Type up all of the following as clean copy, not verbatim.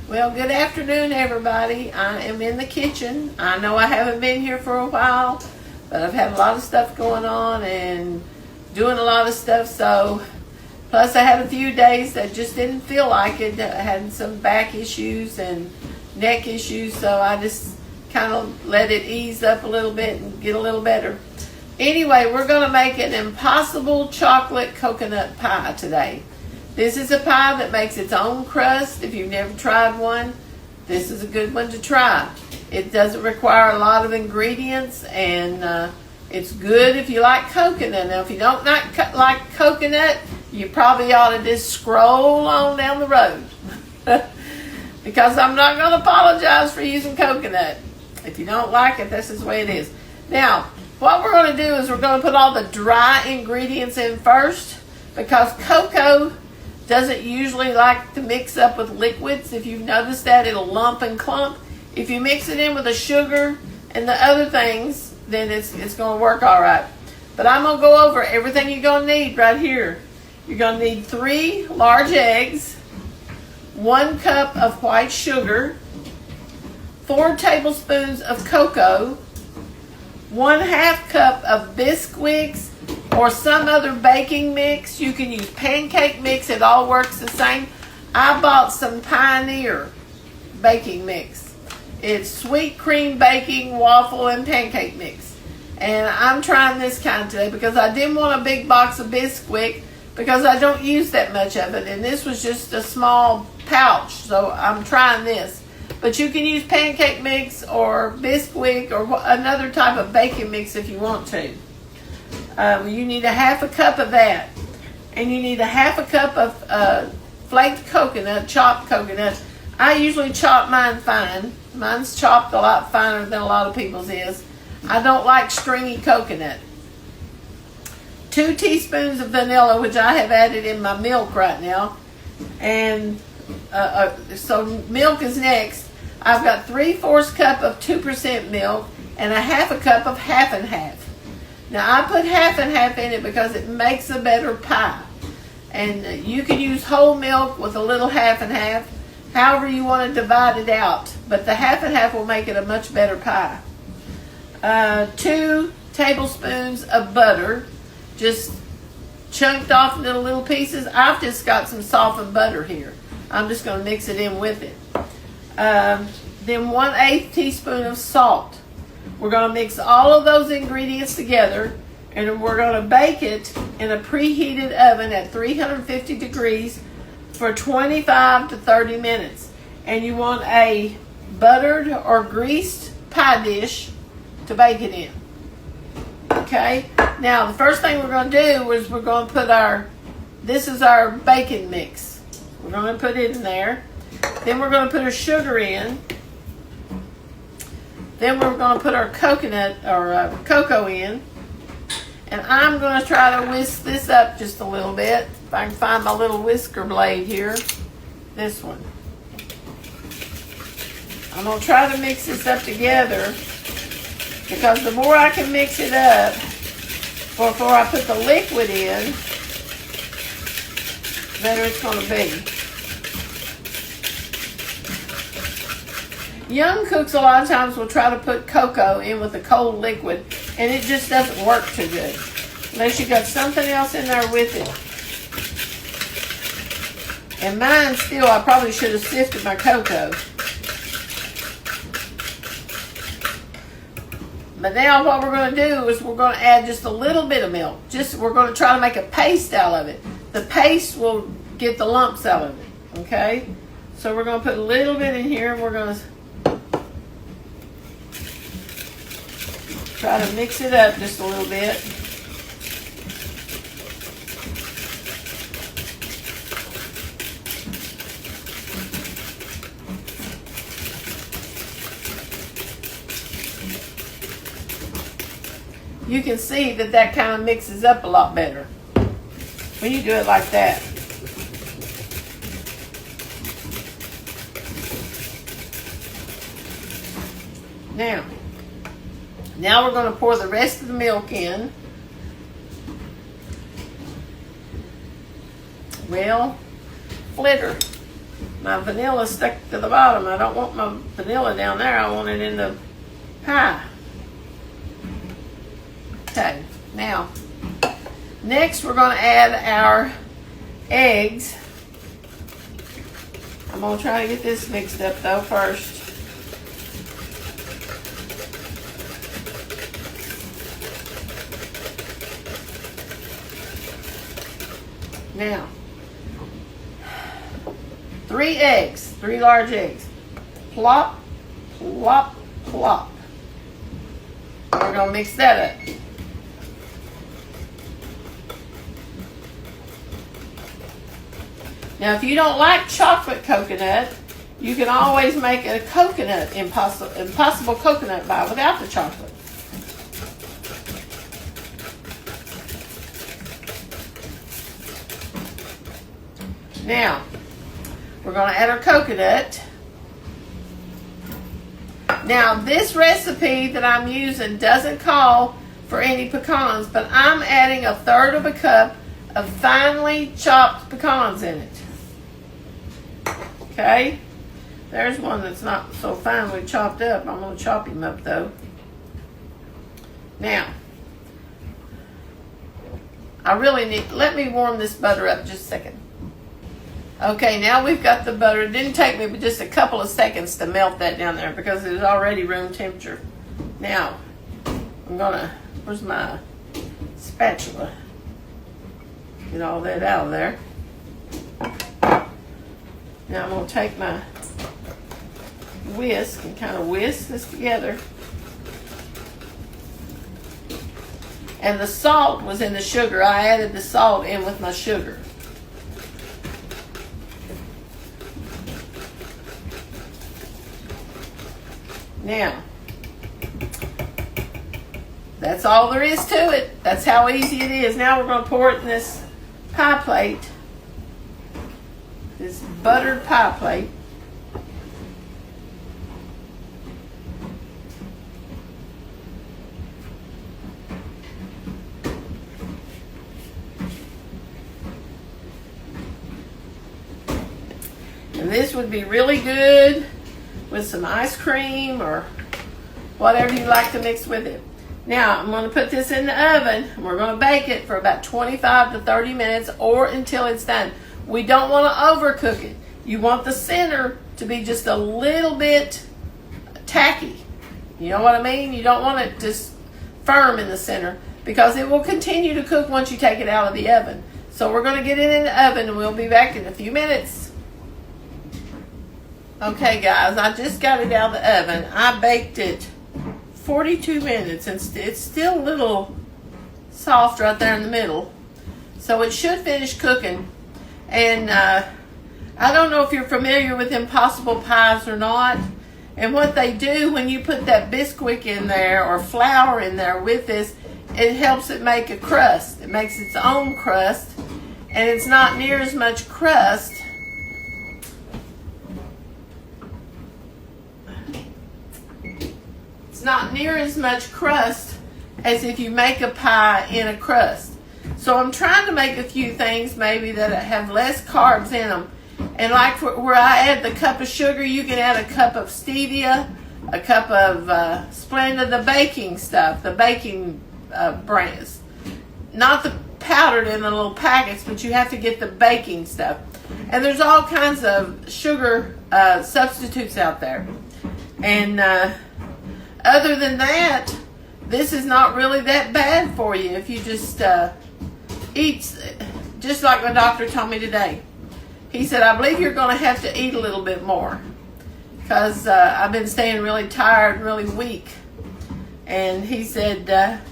Well, good afternoon, everybody. I am in the kitchen. I know I haven't been here for a while, but I've had a lot of stuff going on and doing a lot of stuff. So, plus I had a few days that just didn't feel like it. I had some back issues and neck issues, so I just kind of let it ease up a little bit and get a little better. Anyway, we're going to make an impossible chocolate coconut pie today. This is a pie that makes its own crust. If you've never tried one, this is a good one to try. It doesn't require a lot of ingredients, and it's good if you like coconut. Now, if you don't like coconut, you probably ought to just scroll on down the road. Because I'm not going to apologize for using coconut. If you don't like it, this is the way it is. Now, what we're going to do is we're going to put all the dry ingredients in first, because cocoa doesn't usually like to mix up with liquids. If you've noticed that, it'll lump and clump. If you mix it in with the sugar and the other things, then it's going to work all right. But I'm going to go over everything you're going to need right here. You're going to need 3 large eggs, 1 cup of white sugar, 4 tablespoons of cocoa, 1/2 cup of Bisquick or some other baking mix. You can use pancake mix. It all works the same. I bought some Pioneer baking mix. It's sweet cream baking, waffle, and pancake mix. And I'm trying this kind today because I didn't want a big box of Bisquick because I don't use that much of it. And this was just a small pouch, so I'm trying this. But you can use pancake mix or Bisquick or another type of baking mix if you want to. You need 1/2 cup of that. And you need 1/2 cup of flaked coconut, chopped coconut. I usually chop mine fine. Mine's chopped a lot finer than a lot of people's is. I don't like stringy coconut. 2 teaspoons of vanilla, which I have added in my milk right now. And so milk is next. I've got 3/4 cup of 2% milk and 1/2 cup of half and half. Now I put half and half in it because it makes a better pie. And you can use whole milk with a little half and half, however you want to divide it out. But the half and half will make it a much better pie. 2 tablespoons of butter, just chunked off into little pieces. I've just got some softened butter here. I'm just going to mix it in with it. Then 1/8 teaspoon of salt. We're going to mix all of those ingredients together, and we're going to bake it in a preheated oven at 350 degrees for 25 to 30 minutes. And you want a buttered or greased pie dish to bake it in. Okay? Now, the first thing we're going to do is we're going to put this is our baking mix. We're going to put it in there. Then we're going to put our sugar in. Then we're going to put our coconut or cocoa in. And I'm going to try to whisk this up just a little bit. If I can find my little whisker blade here. This one. I'm going to try to mix this up together, because the more I can mix it up before I put the liquid in, the better it's going to be. Young cooks a lot of times will try to put cocoa in with the cold liquid, and it just doesn't work too good unless you got something else in there with it. And mine still, I probably should have sifted my cocoa. But now what we're going to do is we're going to add just a little bit of milk. We're going to try to make a paste out of it. The paste will get the lumps out of it. Okay? So we're going to put a little bit in here, and we're going to try to mix it up just a little bit. You can see that kind of mixes up a lot better when you do it like that. Now we're going to pour the rest of the milk in. Well, flitter. My vanilla stuck to the bottom. I don't want my vanilla down there. I want it in the pie. Okay, now, next we're going to add our eggs. I'm going to try to get this mixed up though first. Now, 3 eggs, 3 large eggs. Plop, plop, plop. We're going to mix that up. Now, if you don't like chocolate coconut, you can always make a coconut, impossible coconut pie without the chocolate. Now, we're going to add our coconut. Now, this recipe that I'm using doesn't call for any pecans, but I'm adding 1/3 of a cup of finely chopped pecans in it. Okay? There's one that's not so finely chopped up. I'm going to chop him up, though. Now, I really need, let me warm this butter up just a second. Okay, now we've got the butter. It didn't take me but just a couple of seconds to melt that down there because it was already room temperature. Now, I'm gonna, where's my spatula? Get all that out of there. Now I'm gonna take my whisk and kind of whisk this together. And the salt was in the sugar. I added the salt in with my sugar. Now, that's all there is to it. That's how easy it is. Now we're going to pour it in this pie plate. This buttered pie plate. And this would be really good with some ice cream or whatever you like to mix with it. Now, I'm going to put this in the oven. And we're going to bake it for about 25 to 30 minutes or until it's done. We don't want to overcook it. You want the center to be just a little bit tacky. You know what I mean? You don't want it just firm in the center because it will continue to cook once you take it out of the oven. So we're going to get it in the oven and we'll be back in a few minutes. Okay guys, I just got it out of the oven. I baked it 42 minutes and it's still a little soft right there in the middle. So it should finish cooking. And I don't know if you're familiar with Impossible Pies or not. And what they do when you put that Bisquick in there or flour in there with this, it helps it make a crust. It makes its own crust. And it's not near as much crust. It's not near as much crust as if you make a pie in a crust. So I'm trying to make a few things maybe that have less carbs in them. And like where I add the cup of sugar, you can add a cup of stevia, a cup of Splenda, the baking stuff, the baking brands. Not the powdered in the little packets, but you have to get the baking stuff. And there's all kinds of sugar substitutes out there. And other than that, this is not really that bad for you if you just eat, just like my doctor told me today. He said, I believe you're going to have to eat a little bit more because I've been staying really tired and really weak. And he said,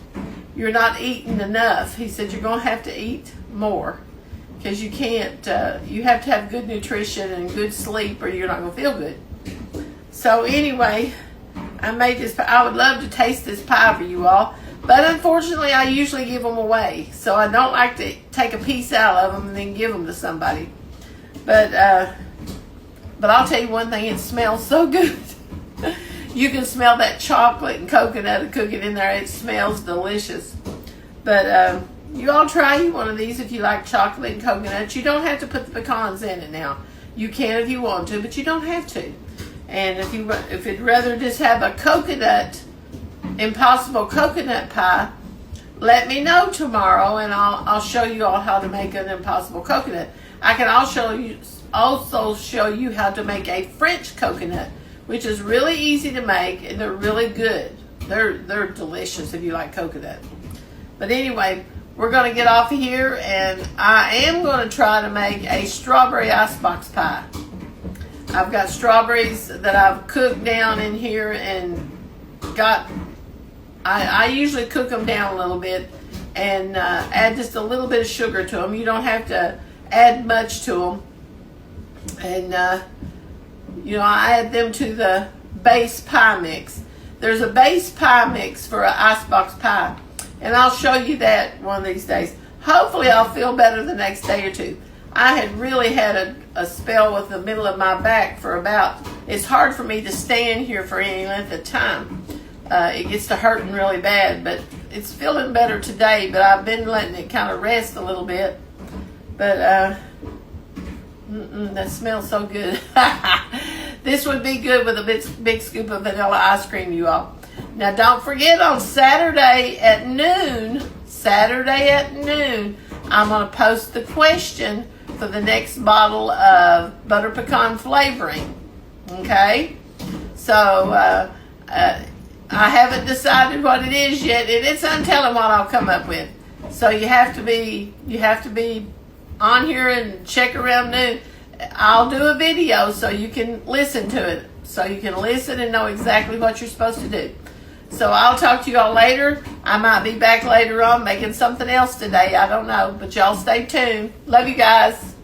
you're not eating enough. He said, you're going to have to eat more because you can't, you have to have good nutrition and good sleep or you're not going to feel good. So anyway, I made this. I would love to taste this pie for you all, but unfortunately, I usually give them away. So I don't like to take a piece out of them and then give them to somebody. But I'll tell you one thing: it smells so good. You can smell that chocolate and coconut and cooking in there. It smells delicious. But you all try one of these if you like chocolate and coconut. You don't have to put the pecans in it now. you can if you want to, but you don't have to. And if you'd rather just have a coconut, impossible coconut pie, let me know tomorrow, and I'll show you all how to make an impossible coconut. I can also show you how to make a French coconut, which is really easy to make, and they're really good. They're delicious if you like coconut. But anyway, we're going to get off of here, and I am going to try to make a strawberry icebox pie. I've got strawberries that I've cooked down in here and got. I usually cook them down a little bit and add just a little bit of sugar to them. You don't have to add much to them. And, I add them to the base pie mix. There's a base pie mix for an icebox pie. And I'll show you that one of these days. Hopefully I'll feel better the next day or two. I had really had a spell with the middle of my back for it's hard for me to stand here for any length of time. It gets to hurting really bad, but it's feeling better today, but I've been letting it kind of rest a little bit. But, that smells so good. This would be good with a big scoop of vanilla ice cream, you all. Now, don't forget on Saturday at noon, I'm going to post the question for the next bottle of butter pecan flavoring. Okay? So, I haven't decided what it is yet, and it's untelling what I'll come up with. So you have to be on here and check around noon. I'll do a video so you can listen to it, so you can listen and know exactly what you're supposed to do. So I'll talk to you all later. I might be back later on making something else today. I don't know, but y'all stay tuned. Love you guys.